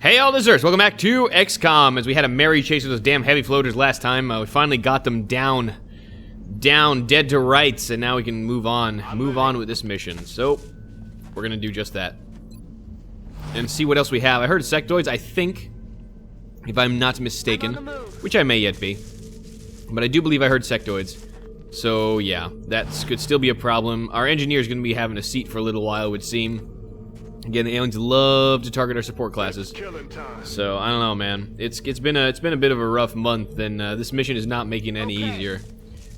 Hey all lizards, welcome back to XCOM. As we had a merry chase with those damn heavy floaters last time, we finally got them down, dead to rights, and now we can move on with this mission. So, we're gonna do just that. And see what else we have. I heard sectoids, I think, if I'm not mistaken, which I may yet be. But I do believe I heard sectoids. So, yeah, that could still be a problem. Our engineer's gonna be having a seat for a little while, it would seem. Again, the aliens love to target our support classes. So, I don't know, man. It's been a bit of a rough month, and this mission is not making it any easier.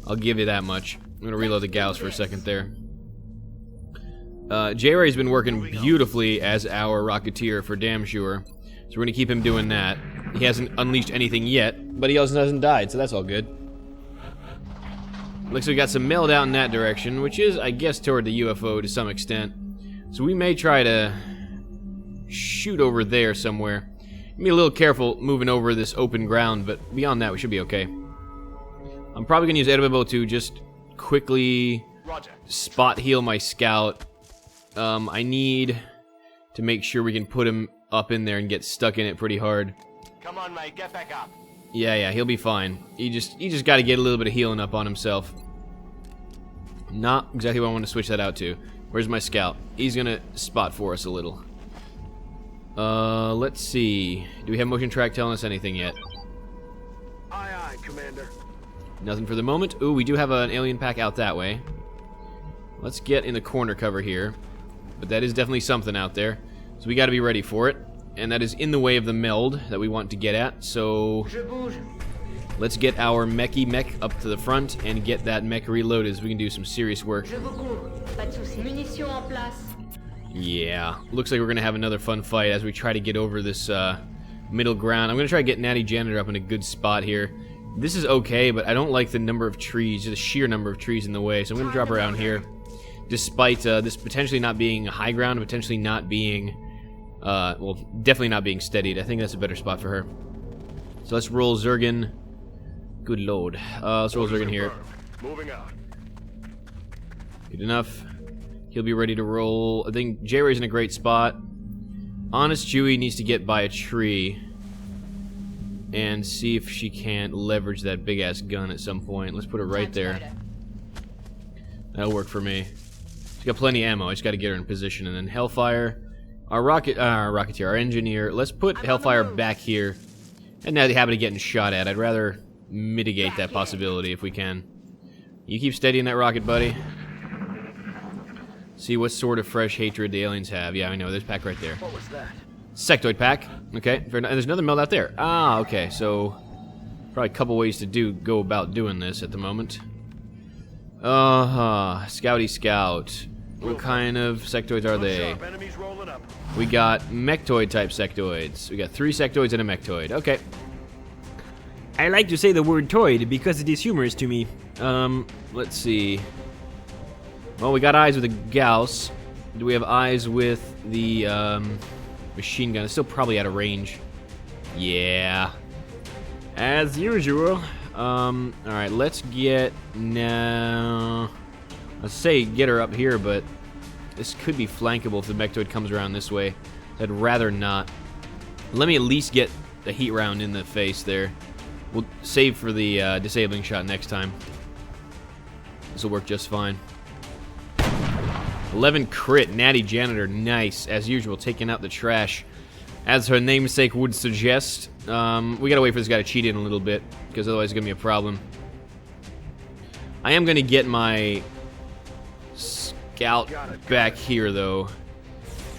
I'll give you that much. I'm gonna reload the gals for a second there. J-Ray's been working beautifully as our Rocketeer for damn sure. So we're gonna keep him doing that. He hasn't unleashed anything yet, but he also hasn't died, so that's all good. Looks like we got some meld out in that direction, which is, I guess, toward the UFO to some extent. So we may try to shoot over there somewhere. Be a little careful moving over this open ground, but beyond that we should be okay. I'm probably gonna use Edwebo to just quickly spot heal my scout. I need to make sure we can put him up in there and get stuck in it pretty hard. Come on, mate, get back up. Yeah, he'll be fine. He just got to get a little bit of healing up on himself. Not exactly what I want to switch that out to. Where's my scout? He's gonna spot for us a little. Let's see. Do we have motion track telling us anything yet? Aye, aye, Commander. Nothing for the moment. Ooh, we do have an alien pack out that way. Let's get in the corner cover here. But that is definitely something out there. So we gotta be ready for it. And that is in the way of the meld that we want to get at. So let's get our mech up to the front and get that mech reloaded so we can do some serious work. Yeah, looks like we're gonna have another fun fight as we try to get over this middle ground. I'm gonna try to get Natty Janitor up in a good spot here. This is okay, but I don't like the number of trees, just the sheer number of trees in the way. So I'm gonna drop her down here, despite this potentially not being high ground, potentially not being, well, definitely not being steadied. I think that's a better spot for her. So let's roll Zergen. Good lord. Let's roll Zergen here. Moving out. Good enough. He'll be ready to roll. I think J-Ray's in a great spot. Honest Chewie needs to get by a tree and see if she can't leverage that big-ass gun at some point. Let's put her right there. That'll work for me. She's got plenty of ammo. I just got to get her in position. And then Hellfire. Our Rocketeer, our Engineer. Let's put Hellfire back here. And now the habit of getting shot at. I'd rather mitigate that possibility if we can. You keep steady in that rocket, buddy. See what sort of fresh hatred the aliens have. Yeah, I know. There's a pack right there. What was that? Sectoid pack. Okay. And there's another meld out there. Ah, okay. So, probably a couple ways to go about doing this at the moment. Scouty Scout. What kind of sectoids are they? We got mechtoid type sectoids. We got 3 sectoids and a mechtoid. Okay. I like to say the word toid because it is humorous to me. Let's see. Well, we got eyes with the Gauss. Do we have eyes with the machine gun? It's still probably out of range. Yeah. As usual. Alright, let's get now. Let's say get her up here, but this could be flankable if the mechtoid comes around this way. I'd rather not. Let me at least get the heat round in the face there. We'll save for the disabling shot next time. This will work just fine. 11 crit, Natty Janitor, nice. As usual, taking out the trash. As her namesake would suggest. We gotta wait for this guy to cheat in a little bit, because otherwise it's gonna be a problem. I am gonna get my scout back here, though.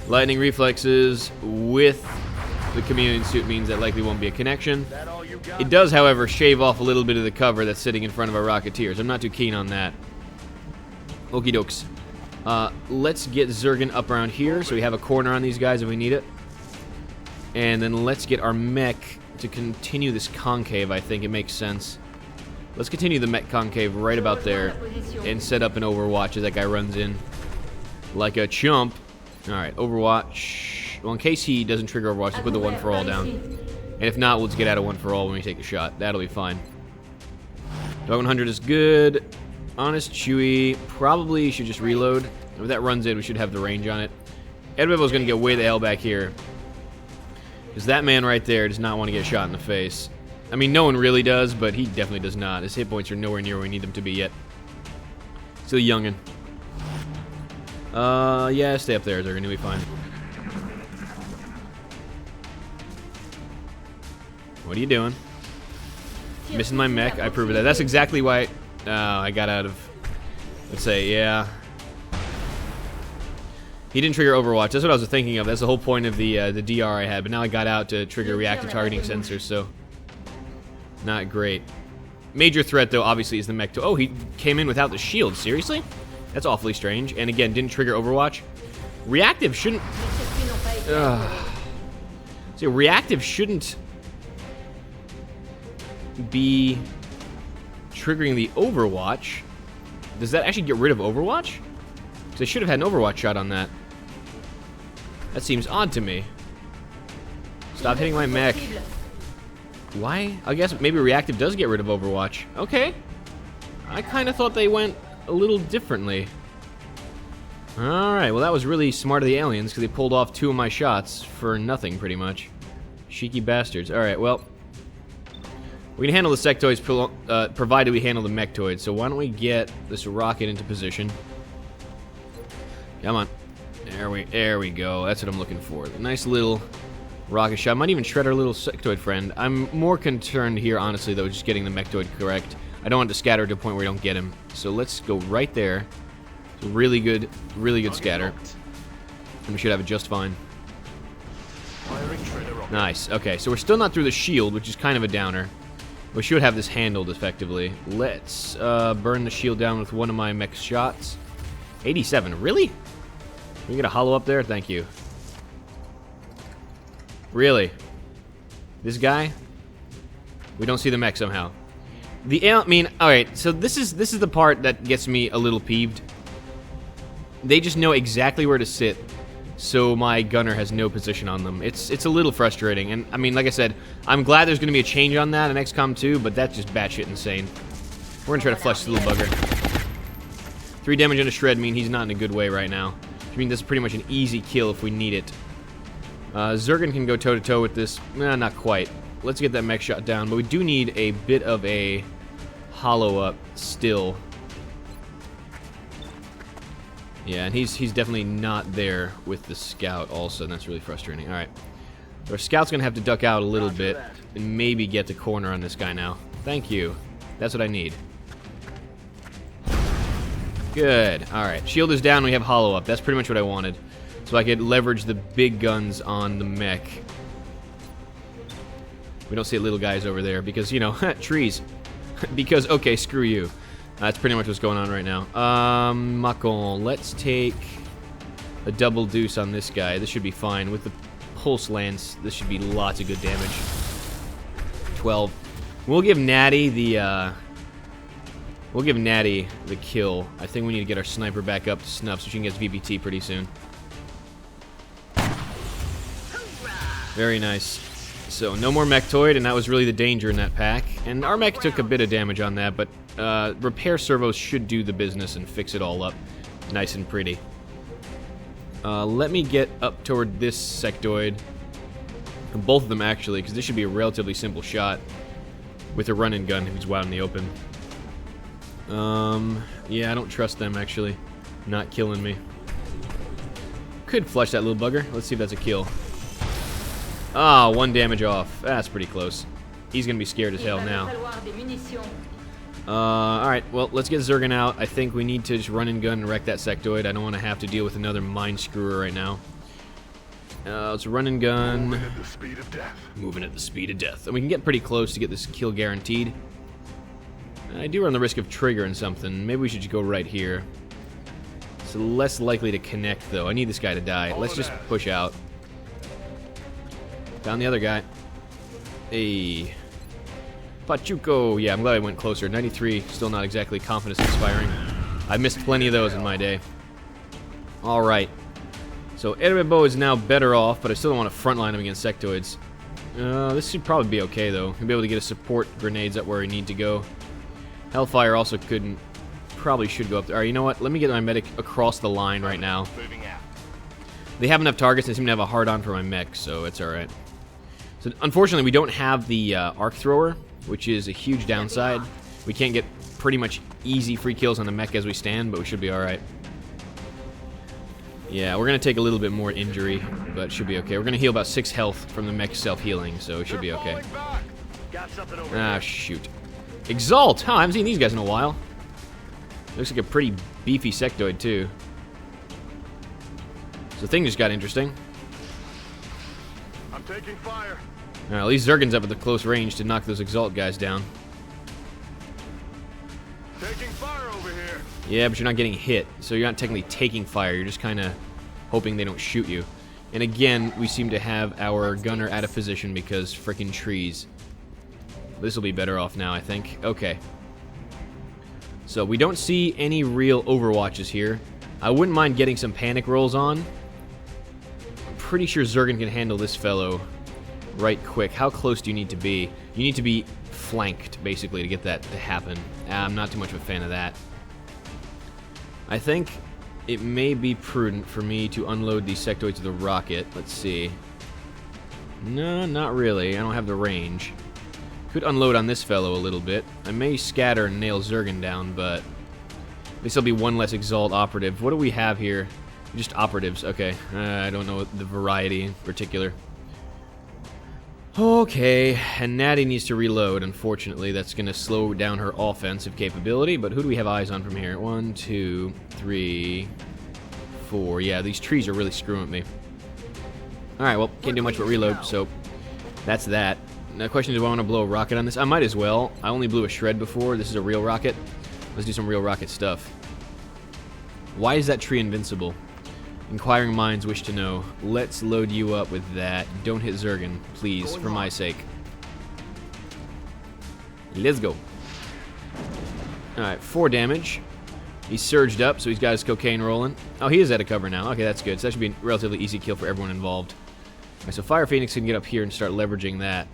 Lightning reflexes with the chameleon suit means that likely won't be a connection. It does, however, shave off a little bit of the cover that's sitting in front of our Rocketeers. I'm not too keen on that. Okie dokes. Let's get Zergen up around here so we have a corner on these guys if we need it. And then let's get our mech to continue this concave. I think it makes sense. Let's continue the mech concave right about there and set up an overwatch as that guy runs in like a chump. Alright, overwatch. Well, in case he doesn't trigger overwatch, let's put the one for all down. And if not, we'll just get out of one for all when we take a shot. That'll be fine. Dog 100 is good. Honest Chewie probably should just reload. If that runs in, we should have the range on it. Edwebo's going to get way the hell back here. Because that man right there does not want to get shot in the face. I mean, no one really does, but he definitely does not. His hit points are nowhere near where we need them to be yet. Still youngin'. Yeah, stay up there, Zergan. You'll be fine. What are you doing? Missing my mech. I approve of that. That's exactly why I got out of... Let's say, yeah. He didn't trigger Overwatch. That's what I was thinking of. That's the whole point of the DR I had. But now I got out to trigger reactive targeting sensors, so... Not great. Major threat, though, obviously, is the mech. Oh, he came in without the shield. Seriously? That's awfully strange. And again, didn't trigger Overwatch. Reactive shouldn't... See, reactive shouldn't be triggering the Overwatch. Does that actually get rid of Overwatch? Because I should have had an Overwatch shot on that. That seems odd to me. Stop hitting my mech. Why? I guess maybe reactive does get rid of Overwatch. Okay. I kind of thought they went a little differently. Alright, well that was really smart of the aliens because they pulled off 2 of my shots for nothing pretty much. Cheeky bastards. Alright, well. We can handle the sectoids provided we handle the mechtoids. So why don't we get this rocket into position. Come on. There we go. That's what I'm looking for. A nice little rocket shot. Might even shred our little sectoid friend. I'm more concerned here, honestly, though, just getting the mechtoid correct. I don't want to scatter to a point where we don't get him. So let's go right there. Really good scatter. And we should have it just fine. Nice. Okay, so we're still not through the shield, which is kind of a downer. We should have this handled effectively. Let's burn the shield down with one of my mech shots. 87. Really? Can we get a hollow up there? Thank you. Really? This guy? We don't see the mech somehow. I mean, alright, so this is the part that gets me a little peeved. They just know exactly where to sit, so my gunner has no position on them. It's a little frustrating, and I mean, like I said, I'm glad there's going to be a change on that in XCOM 2, but that's just batshit insane. We're going to try to flush this little bugger. 3 damage and a shred mean he's not in a good way right now. I mean, this is pretty much an easy kill if we need it. Zergan can go toe-to-toe with this. Nah, not quite. Let's get that mech shot down, but we do need a bit of a hollow-up still. Yeah, and he's definitely not there with the scout also, and that's really frustrating. Alright. So our scout's going to have to duck out a little bit and maybe get the corner on this guy now. Thank you. That's what I need. Good. Alright. Shield is down, we have hollow-up. That's pretty much what I wanted. So I could leverage the big guns on the mech. We don't see little guys over there because, you know, trees. Because, okay, screw you. That's pretty much what's going on right now. Macon, let's take a double deuce on this guy. This should be fine. With the pulse lance, this should be lots of good damage. 12. We'll give Natty the, kill. I think we need to get our sniper back up to snuff so she can get VBT pretty soon. Very nice. So, no more mechtoid, and that was really the danger in that pack. And our mech took a bit of damage on that, but repair servos should do the business and fix it all up nice and pretty. Let me get up toward this sectoid. Both of them, actually, because this should be a relatively simple shot with a run-and gun if he's out in the open. Yeah, I don't trust them, actually. Not killing me. Could flush that little bugger. Let's see if that's a kill. Ah, 1 damage off. That's pretty close. He's gonna be scared as hell now. Alright, well, let's get Zergan out. I think we need to just run and gun and wreck that sectoid. I don't want to have to deal with another mine screwer right now. Let's run and gun. Moving at the speed of death. Moving at the speed of death. And we can get pretty close to get this kill guaranteed. I do run the risk of triggering something. Maybe we should just go right here. It's less likely to connect, though. I need this guy to die. Let's just push out. Found the other guy. Hey. Pachuco. Yeah, I'm glad I went closer. 93. Still not exactly confidence-inspiring. I missed plenty of those in my day. Alright. So, Erebo is now better off, but I still don't want to frontline him against sectoids. This should probably be okay, though. He'll be able to get his support grenades up where we need to go. Hellfire also couldn't. Probably should go up there. Alright, you know what? Let me get my medic across the line right now. They have enough targets and seem to have a hard-on for my mech, so it's alright. So unfortunately, we don't have the arc thrower, which is a huge downside. We can't get pretty much easy free kills on the mech as we stand, but we should be alright. Yeah, we're going to take a little bit more injury, but it should be okay. We're going to heal about 6 health from the mech self-healing, so it should be okay. Ah, shoot. Exalt! Huh, I haven't seen these guys in a while. Looks like a pretty beefy sectoid, too. So the thing just got interesting. I'm taking fire. At least Zergen's up at the close range to knock those Exalt guys down. Taking fire over here. Yeah, but you're not getting hit, so you're not technically taking fire. You're just kind of hoping they don't shoot you. And again, we seem to have our gunner out of position because frickin' trees. This will be better off now, I think. Okay. So we don't see any real overwatches here. I wouldn't mind getting some panic rolls on. I'm pretty sure Zergen can handle this fellow right quick. How close do you need to be? You need to be flanked, basically, to get that to happen. I'm not too much of a fan of that. I think it may be prudent for me to unload the sectoids of the rocket. Let's see. No, not really. I don't have the range. Could unload on this fellow a little bit. I may scatter and nail Zergen down, but this will be one less Exalt operative. What do we have here? Just operatives. Okay. I don't know the variety in particular. Okay, and Natty needs to reload. Unfortunately, that's going to slow down her offensive capability. But who do we have eyes on from here? 1, 2, 3, 4. Yeah, these trees are really screwing with me. Alright, well, can't do much but reload, so that's that. Now the question is, do I want to blow a rocket on this? I might as well. I only blew a shred before. This is a real rocket. Let's do some real rocket stuff. Why is that tree invincible? Inquiring minds wish to know. Let's load you up with that. Don't hit Zergen, please, for my sake. Let's go. Alright, 4 damage. He's surged up, so he's got his cocaine rolling. Oh, he is out of cover now. Okay, that's good. So that should be a relatively easy kill for everyone involved. Alright, so Fire Phoenix can get up here and start leveraging that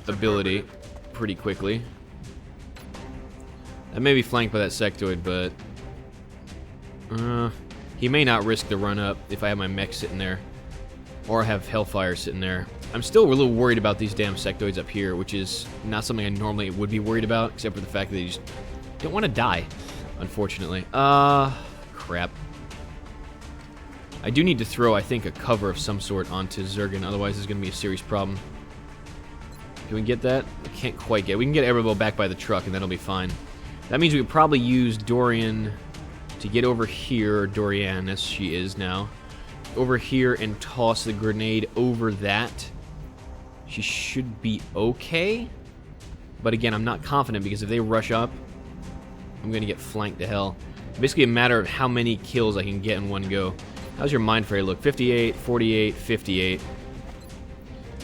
ability pretty quickly. That may be flanked by that sectoid, but he may not risk the run up if I have my mech sitting there, or have Hellfire sitting there. I'm still a little worried about these damn sectoids up here, which is not something I normally would be worried about, except for the fact that they just don't want to die, unfortunately. Crap. I do need to throw, I think, a cover of some sort onto Zergen, otherwise there's going to be a serious problem. Can we get that? I can't quite get it. We can get Erebel back by the truck, and that'll be fine. That means we could probably use Dorian to get over here, or Dorian, as she is now, over here and toss the grenade over that. She should be okay. But again, I'm not confident, because if they rush up, I'm going to get flanked to hell. Basically a matter of how many kills I can get in one go. How's your Mind Fray look? 58, 48, 58.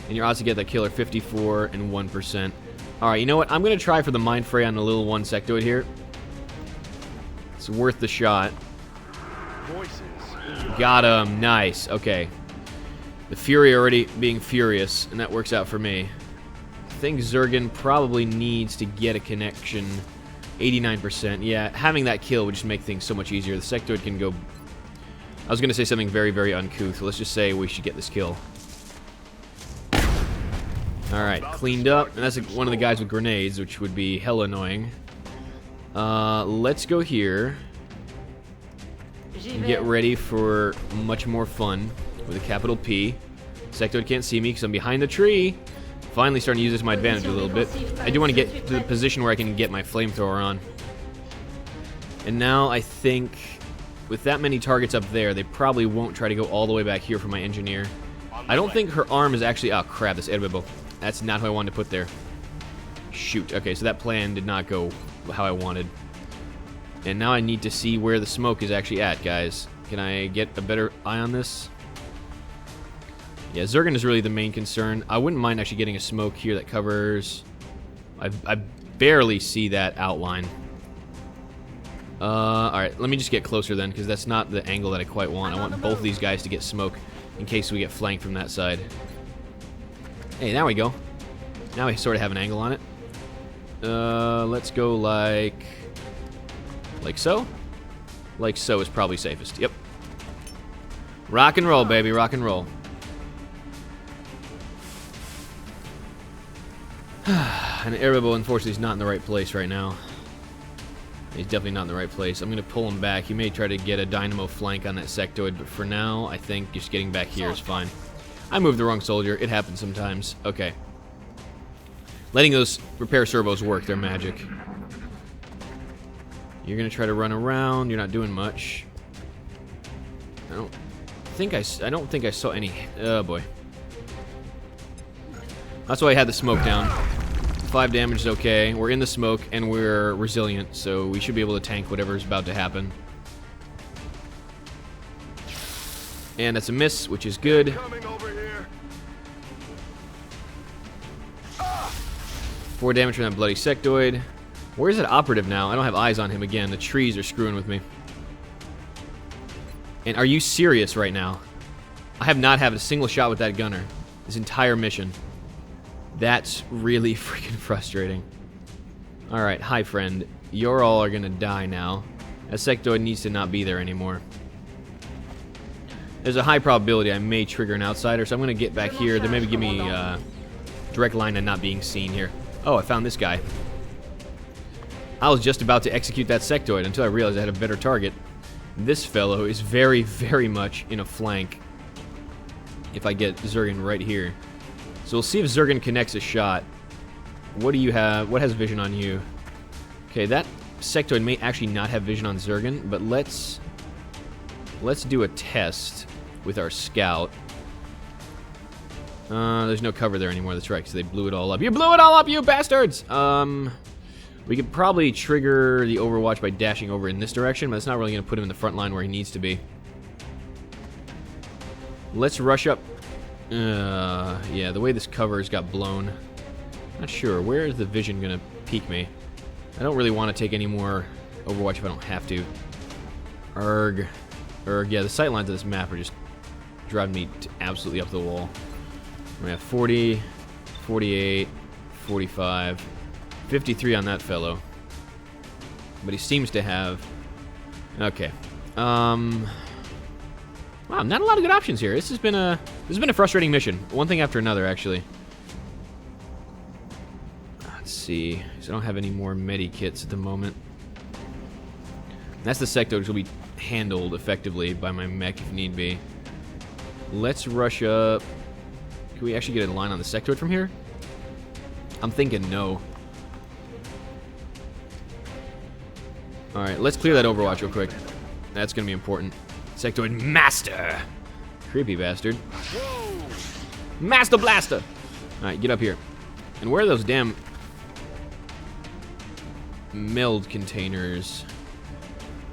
And your odds to get that kill are 54 and 1%. Alright, you know what? I'm going to try for the Mind Fray on the little one sectoid here. It's worth the shot. Got him. Nice. Okay. The Fury already being furious, and that works out for me. I think Zergen probably needs to get a connection. 89%. Yeah, having that kill would just make things so much easier. The sectoid can go... I was going to say something very, very uncouth. Let's just say we should get this kill. Alright, cleaned up. And that's one of the guys with grenades, which would be hella annoying. Let's go here and get ready for much more fun with a capital P. Sectoid can't see me because I'm behind the tree. Finally starting to use this to my advantage a little bit. I do want to get to the position where I can get my flamethrower on. And now I think with that many targets up there, they probably won't try to go all the way back here for my engineer. I don't think her arm is actually... Oh, crap, this Edwebo. That's not who I wanted to put there. Shoot. Okay, so that plan did not go how I wanted. And now I need to see where the smoke is actually at, guys. Can I get a better eye on this? Yeah, Zergen is really the main concern. I wouldn't mind actually getting a smoke here that covers... I barely see that outline. Alright, let me just get closer then, because that's not the angle that I quite want. I want both of these guys to get smoke in case we get flanked from that side. Hey, there we go. Now I sort of have an angle on it. Let's go like so? Like so is probably safest. Yep. Rock and roll, baby. Rock and roll. And Erebo, unfortunately, is not in the right place right now. He's definitely not in the right place. I'm going to pull him back. He may try to get a dynamo flank on that sectoid, but for now, I think just getting back here is fine. I moved the wrong soldier. It happens sometimes. Okay. Letting those repair servos work. They're magic. You're going to try to run around. You're not doing much. I don't think I saw any... Oh, boy. That's why I had the smoke down. 5 damage is okay. We're in the smoke, and we're resilient, so we should be able to tank whatever's about to happen. And that's a miss, which is good. Coming over here. 4 damage from that bloody sectoid. Where's that operative now? I don't have eyes on him again. The trees are screwing with me. And are you serious right now? I have not had a single shot with that gunner this entire mission. That's really freaking frustrating. Alright, hi friend. You're all are gonna die now. That sectoid needs to not be there anymore. There's a high probability I may trigger an outsider, so I'm gonna get back here. They maybe give me direct line to not being seen here. Oh, I found this guy. I was just about to execute that sectoid until I realized I had a better target. This fellow is very, very much in a flank. If I get Zergen right here. So we'll see if Zergen connects a shot. What do you have? What has vision on you? Okay, that sectoid may actually not have vision on Zergen, but let's do a test with our scout. There's no cover there anymore. That's right, so they blew it all up. You blew it all up, you bastards! We could probably trigger the Overwatch by dashing over in this direction, but it's not really going to put him in the front line where he needs to be. Let's rush up. Yeah, the way this cover's got blown. Not sure. Where is the vision going to peek me? I don't really want to take any more Overwatch if I don't have to. Erg. Yeah, the sight lines of this map are just driving me absolutely up the wall. We have 40, 48, 45, 53 on that fellow. But he seems to have... Okay. Wow, not a lot of good options here. This has been a frustrating mission. One thing after another, actually. Let's see. So I don't have any more medi kits at the moment. That's the sector which will be handled effectively by my mech if need be. Let's rush up. Can we actually get a line on the sectoid from here? I'm thinking no. Alright, let's clear that Overwatch real quick. That's going to be important. Sectoid Master! Creepy bastard. Master Blaster! Alright, get up here. And where are those damn meld containers?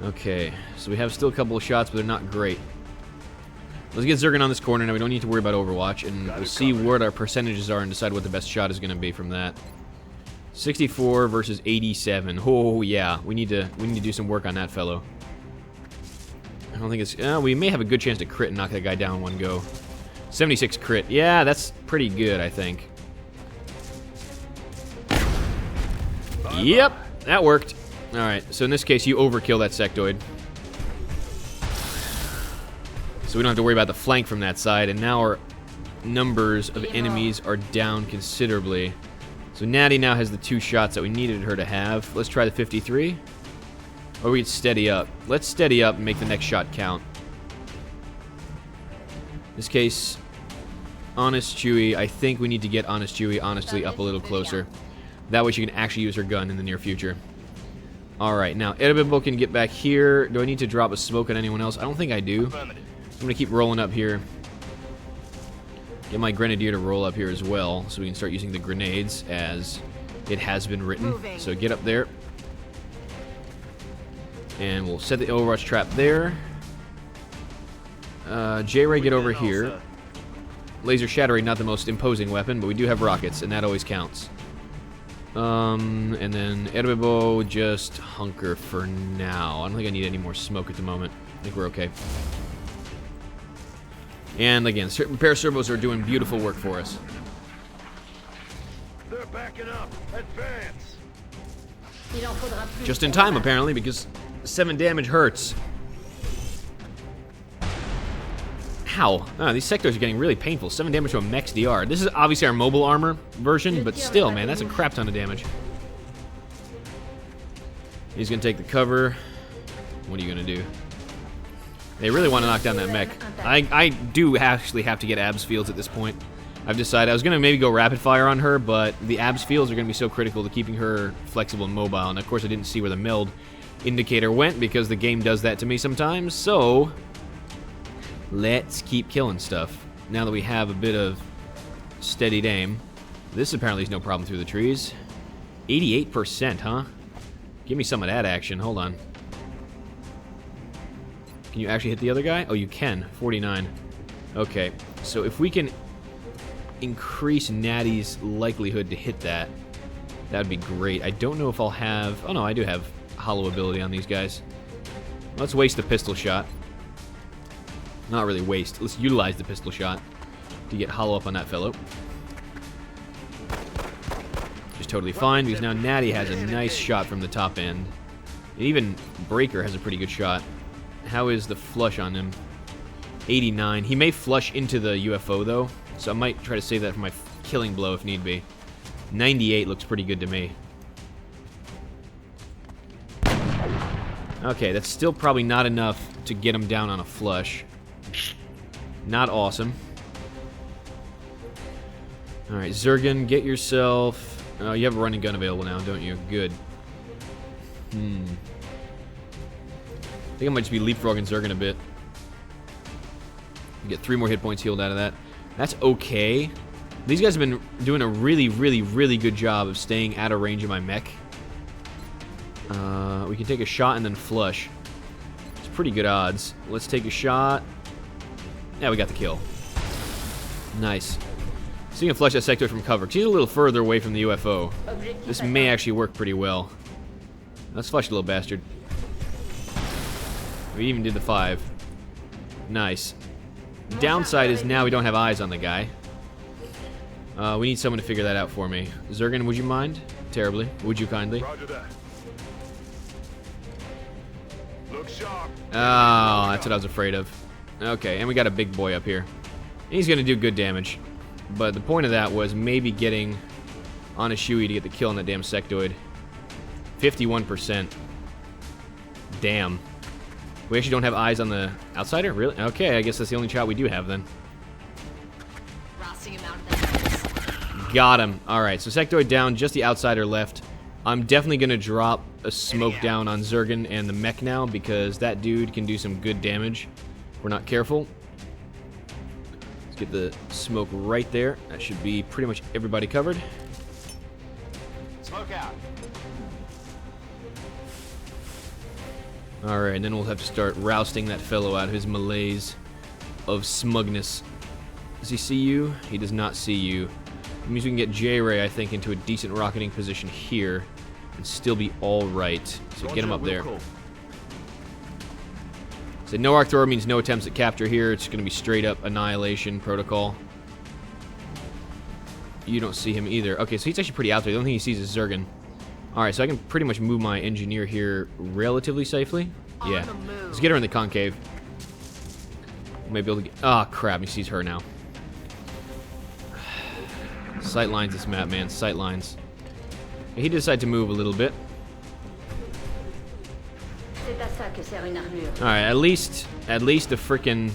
Okay, so we have still a couple of shots, but they're not great. Let's get Zergen on this corner. Now we don't need to worry about Overwatch, and we'll see what our percentages are and decide what the best shot is going to be from that. 64 versus 87. Oh yeah, we need to do some work on that fellow. I don't think it's... we may have a good chance to crit and knock that guy down in one go. 76 crit. Yeah, that's pretty good, I think. Yep, that worked. Alright, so in this case, you overkill that sectoid. So we don't have to worry about the flank from that side, and now our numbers of enemies are down considerably. So Natty now has the 2 shots that we needed her to have. Let's try the 53. Or we can steady up. Let's steady up and make the next shot count. In this case, Honest Chewie, I think we need to get Honest Chewie honestly up a little closer. That way she can actually use her gun in the near future. Alright, now Erebo can get back here. Do I need to drop a smoke on anyone else? I don't think I do. I'm going to keep rolling up here. Get my Grenadier to roll up here as well, so we can start using the grenades as it has been written. So get up there. And we'll set the Overwatch trap there. J-Ray, get over here. Laser Shattering, not the most imposing weapon, but we do have rockets, and that always counts. And then Erebo, just hunker for now. I don't think I need any more smoke at the moment. I think we're okay. And again, repair servos are doing beautiful work for us. They're backing up. Advance. Just in time, apparently, because 7 damage hurts. Ow. Oh, these sectors are getting really painful. 7 damage to a mech's DR. This is obviously our mobile armor version, but still, man, that's a crap ton of damage. He's gonna take the cover. What are you gonna do? They really want to knock down that mech. I do actually have to get abs fields at this point. I've decided I was gonna maybe go rapid fire on her, but the abs fields are gonna be so critical to keeping her flexible and mobile. And of course, I didn't see where the meld indicator went because the game does that to me sometimes. So let's keep killing stuff. Now that we have a bit of steadied aim. This apparently is no problem through the trees. 88%, huh? Give me some of that action. Hold on. Can you actually hit the other guy? Oh, you can. 49. Okay, so if we can increase Natty's likelihood to hit that, that'd be great. I don't know if I'll have... Oh, no, I do have hollow ability on these guys. Let's waste the pistol shot. Not really waste. Let's utilize the pistol shot to get hollow up on that fellow. Just totally fine, because now Natty has a nice shot from the top end. And even Breaker has a pretty good shot. How is the flush on him? 89. He may flush into the UFO, though, so I might try to save that for my killing blow if need be. 98 looks pretty good to me. Okay, that's still probably not enough to get him down on a flush. Not awesome. Alright, Zergen, get yourself... Oh, you have a running gun available now, don't you? Good. I think I might just be leapfrogging Zergen a bit. Get 3 more hit points healed out of that. That's okay. These guys have been doing a really, really, really good job of staying out of range of my mech. We can take a shot and then flush. It's pretty good odds. Let's take a shot. Yeah, we got the kill. Nice. So you can flush that sector from cover. She's a little further away from the UFO. This may actually work pretty well. Let's flush the little bastard. We even did the 5. Nice. Downside is now we don't have eyes on the guy. We need someone to figure that out for me. Zergen, would you mind? Terribly. Would you kindly? Roger that. Look sharp. Oh, that's what I was afraid of. Okay, and we got a big boy up here. He's going to do good damage. But the point of that was maybe getting on a shoey to get the kill on that damn sectoid. 51%. Damn. We actually don't have eyes on the outsider? Really? Okay, I guess that's the only shot we do have then. Got him. Alright, so sectoid down, just the outsider left. I'm definitely going to drop a smoke down on Zergen and the mech now because that dude can do some good damage. If we're not careful. Let's get the smoke right there. That should be pretty much everybody covered. Smoke out. Alright, and then we'll have to start rousting that fellow out of his malaise of smugness. Does he see you? He does not see you. It means we can get J-Ray, I think, into a decent rocketing position here and still be alright. So get him up there. So no arc thrower means no attempts at capture here. It's going to be straight up annihilation protocol. You don't see him either. Okay, so he's actually pretty out there. The only thing he sees is Zergen. Alright, so I can pretty much move my engineer here relatively safely. Yeah. Let's get her in the concave. Maybe able to get... Oh, crap. He sees her now. Sight lines this map, man. Sight lines. He decided to move a little bit. Alright, at least the frickin'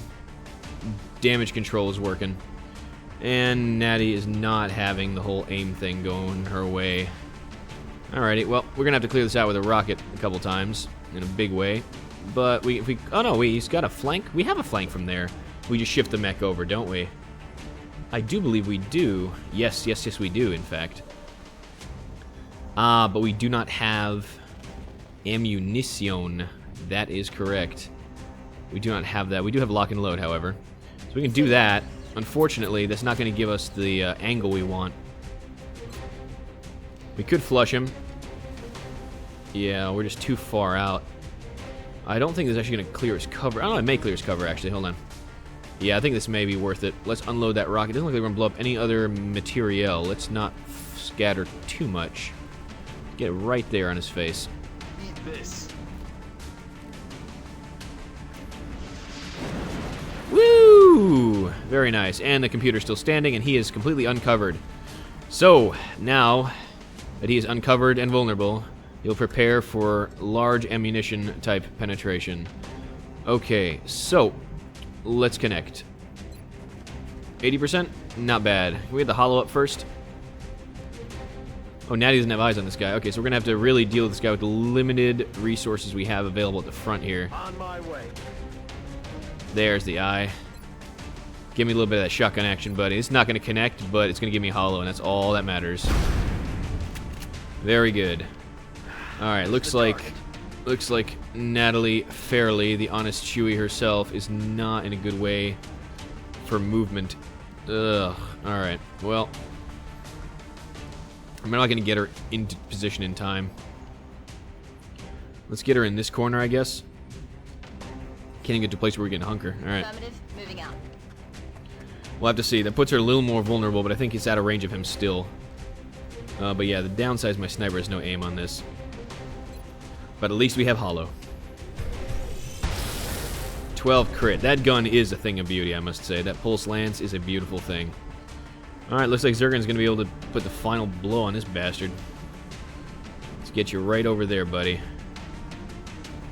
damage control is working. And Natty is not having the whole aim thing going her way. Alrighty, well, we're gonna have to clear this out with a rocket a couple times in a big way. But oh no, he's got a flank. We have a flank from there. We just shift the mech over, don't we? I do believe we do. Yes, we do, in fact. But we do not have ammunition. That is correct. We do not have that. We do have lock and load, however. So we can do that. Unfortunately, that's not going to give us the angle we want. We could flush him. Yeah, we're just too far out. I don't think this is actually going to clear his cover. Oh, it may clear his cover, actually. Hold on. Yeah, I think this may be worth it. Let's unload that rocket. It doesn't look like we're going to blow up any other material. Let's not scatter too much. Get it right there on his face. Eat this. Woo! 2. Very nice. And the computer's still standing, and he is completely uncovered. So, now that he is uncovered and vulnerable, he'll prepare for large ammunition type penetration. Okay, so let's connect. 80%? Not bad. Can we get the hollow up first? Oh, Natty doesn't have eyes on this guy. Okay, so we're going to have to really deal with this guy with the limited resources we have available at the front here. On my way. There's the eye. Give me a little bit of that shotgun action, buddy. It's not going to connect, but it's going to give me hollow, and that's all that matters. Very good. Alright, looks like Natalie Fairley, the honest Chewie herself, is not in a good way for movement. Ugh. Alright, well, I'm not going to get her into position in time. Let's get her in this corner, I guess. Can't even get to a place where we can hunker. Alright. Moving out. We'll have to see. That puts her a little more vulnerable, but I think it's out of range of him still. But yeah, the downside is my sniper has no aim on this. But at least we have hollow. 12 crit. That gun is a thing of beauty, I must say. That pulse lance is a beautiful thing. Alright, looks like Zurgen's going to be able to put the final blow on this bastard. Let's get you right over there, buddy.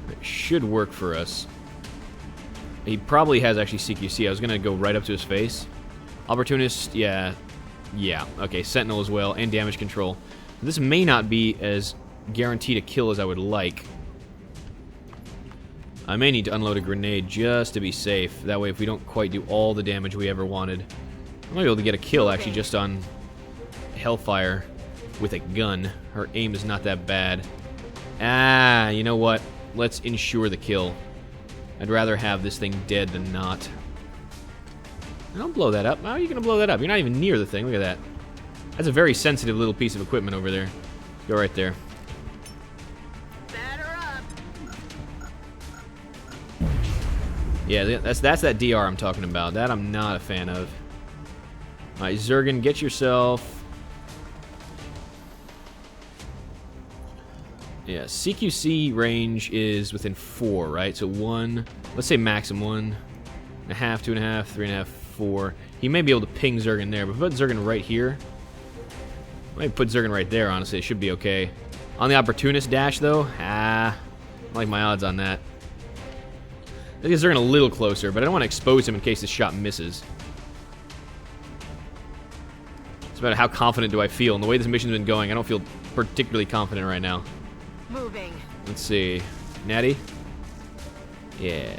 It should work for us. He probably has actually CQC. I was going to go right up to his face. Opportunist, yeah. Yeah, okay, Sentinel as well, and damage control. This may not be as guaranteed a kill as I would like. I may need to unload a grenade just to be safe. That way, if we don't quite do all the damage we ever wanted, I might be able to get a kill, actually, just on Hellfire with a gun. Her aim is not that bad. Ah, you know what? Let's ensure the kill. I'd rather have this thing dead than not. Don't blow that up. How are you going to blow that up? You're not even near the thing. Look at that. That's a very sensitive little piece of equipment over there. Go right there. Batter up. Yeah, that's that DR I'm talking about. That I'm not a fan of. Alright, Zurgen, get yourself... Yeah, CQC range is within 4, right? So 1, let's say maximum 1.5, 2.5, 3.5, 4. He may be able to ping Zurgen there, but if we put Zurgen right here, I might put Zurgen right there, honestly. It should be okay. On the opportunist dash, though, I like my odds on that. I think Zurgen a little closer, but I don't want to expose him in case this shot misses. It's about how confident do I feel. And the way this mission's been going, I don't feel particularly confident right now. Moving. Let's see. Natty? Yeah.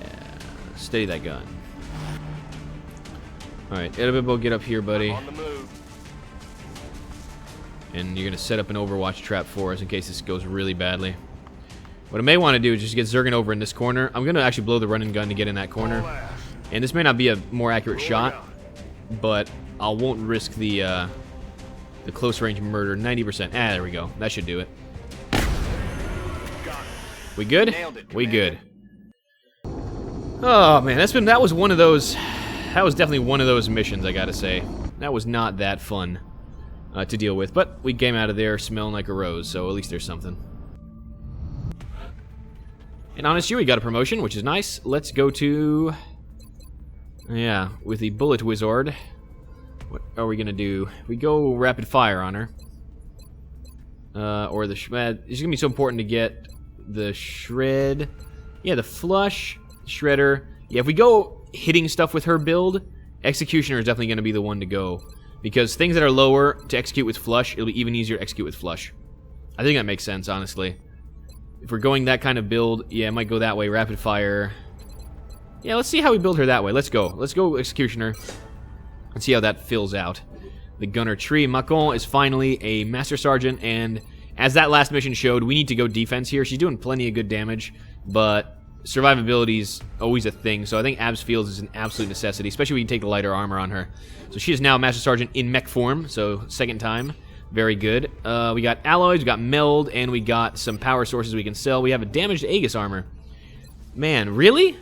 Steady that gun. Alright, Edabibo, get up here, buddy. On the move. And you're going to set up an Overwatch trap for us in case this goes really badly. What I may want to do is just get Zurgen over in this corner. I'm going to actually blow the running gun to get in that corner. And this may not be a more accurate shot, but I won't risk the close range murder. 90%. Ah, there we go. That should do it. We good? We good. Oh man, that was one of those. That was definitely one of those missions, I gotta say. That was not that fun to deal with, but we came out of there smelling like a rose, so at least there's something. And honest you, we got a promotion, which is nice. Let's go to... Yeah, with the Bullet Wizard. What are we gonna do? We go rapid fire on her. Or the... It's gonna be so important to get the Shred... Yeah, the Flush, Shredder. Yeah, if we go hitting stuff with her build, Executioner is definitely gonna be the one to go. Because things that are lower to execute with Flush, it'll be even easier to execute with Flush. I think that makes sense, honestly. If we're going that kind of build, yeah, it might go that way. Rapid fire. Yeah, let's see how we build her that way. Let's go. Let's go Executioner. Let's see how that fills out. The Gunner Tree. Macon is finally a Master Sergeant, and as that last mission showed, we need to go defense here. She's doing plenty of good damage, but survivability is always a thing, so I think Abs Fields is an absolute necessity, especially when you take the lighter armor on her. So she is now Master Sergeant in mech form, so second time. Very good. We got alloys, we got meld, and we got some power sources we can sell. We have a damaged Aegis armor. Man, really?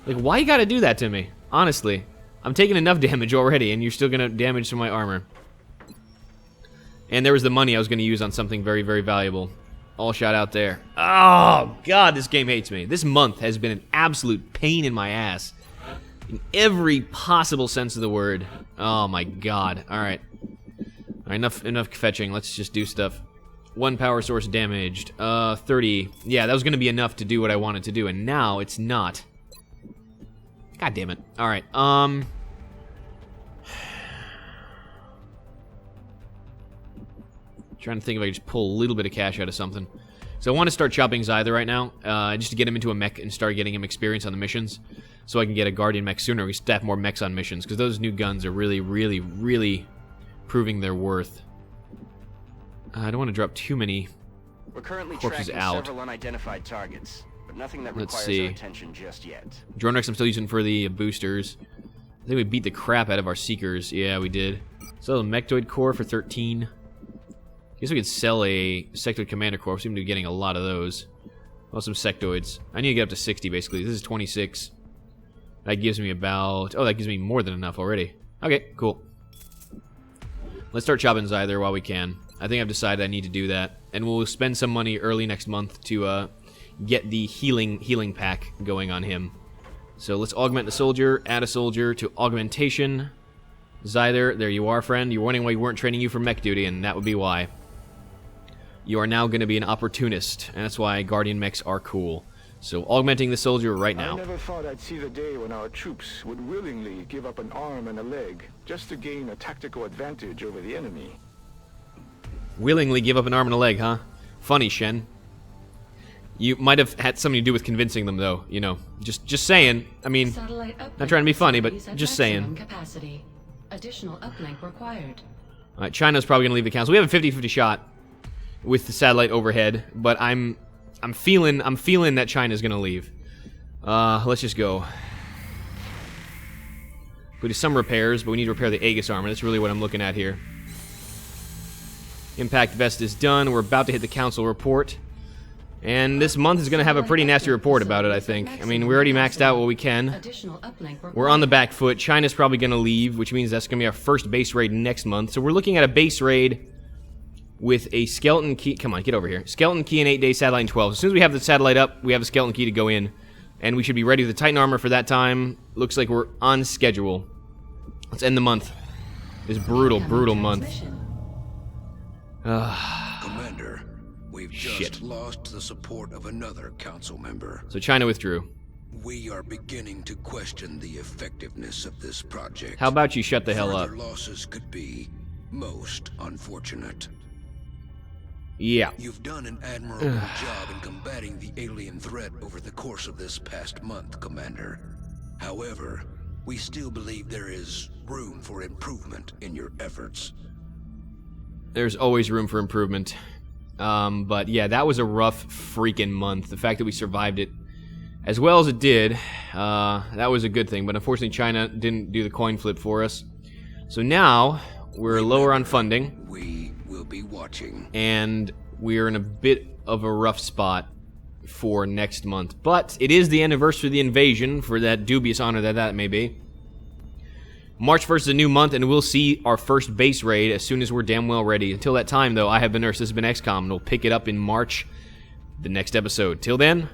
Like, why you gotta do that to me? Honestly. I'm taking enough damage already, and you're still gonna damage some of my armor. And there was the money I was gonna use on something very, very valuable. All shot out there. Oh, God, this game hates me. This month has been an absolute pain in my ass. In every possible sense of the word. Oh my god. Alright. Enough fetching. Let's just do stuff. 1 power source damaged. 30. Yeah, that was gonna be enough to do what I wanted to do, and now it's not. God damn it. Alright, trying to think if I could just pull a little bit of cash out of something. So I want to start chopping Zyther right now, just to get him into a mech and start getting him experience on the missions, so I can get a Guardian mech sooner. We staff more mechs on missions, because those new guns are really, really, really proving their worth. I don't want to drop too many We're currently corpses tracking out. several unidentified targets, but nothing that Let's requires see. our attention just yet. Drone Rex I'm still using for the boosters. I think we beat the crap out of our Seekers. Yeah, we did. So a Mechtoid Core for 13. Guess we could sell a Sectoid Commander Core. We seem to be getting a lot of those. Well, some Sectoids. I need to get up to 60, basically. This is 26. That gives me about... Oh, that gives me more than enough already. Okay, cool. Let's start chopping Zyther while we can. I think I've decided I need to do that. And we'll spend some money early next month to get the healing pack going on him. So let's augment the soldier, add a soldier to augmentation. Zyther, there you are, friend. You're wondering why we weren't training you for mech duty, and that would be why. You are now going to be an opportunist, and that's why Guardian mechs are cool. So augmenting the soldier right now. I never thought I'd see the day when our troops would willingly give up an arm and a leg just to gain a tactical advantage over the enemy. Willingly give up an arm and a leg, huh? Funny, Shen. You might have had something to do with convincing them, though. You know, just saying. I mean, not trying to be funny, but just saying. Capacity. Additional uplink required. All right, China's probably gonna leave the council. We have a 50-50 shot with the satellite overhead, but I'm feeling that China's gonna leave. Let's just go. We do some repairs, but we need to repair the Aegis armor. That's really what I'm looking at here. Impact vest is done. We're about to hit the council report. And this month is going to have a pretty nasty report about it, I think. I mean, we already maxed out what we can. We're on the back foot. China's probably going to leave, which means that's going to be our first base raid next month. So we're looking at a base raid with a skeleton key. Come on, get over here. Skeleton key and 8-day satellite in 12. As soon as we have the satellite up, we have a skeleton key to go in. And we should be ready with the Titan armor for that time. Looks like we're on schedule. Let's end the month. This brutal, brutal month. Commander, we've just lost the support of another council member. So China withdrew. We are beginning to question the effectiveness of this project. How about you shut the hell up? Further losses could be most unfortunate. Yeah. You've done an admirable job in combating the alien threat over the course of this past month, Commander. However, we still believe there is room for improvement in your efforts. There's always room for improvement. But yeah, that was a rough freaking month. The fact that we survived it as well as it did, that was a good thing. But unfortunately, China didn't do the coin flip for us. So now, we're lower on funding. We will be watching. And we're in a bit of a rough spot for next month. But it is the anniversary of the invasion, for that dubious honor that may be. March 1st is a new month, and we'll see our first base raid as soon as we're damn well ready. Until that time, though, I have been Nurse. This has been XCOM, and we'll pick it up in March, the next episode. Till then.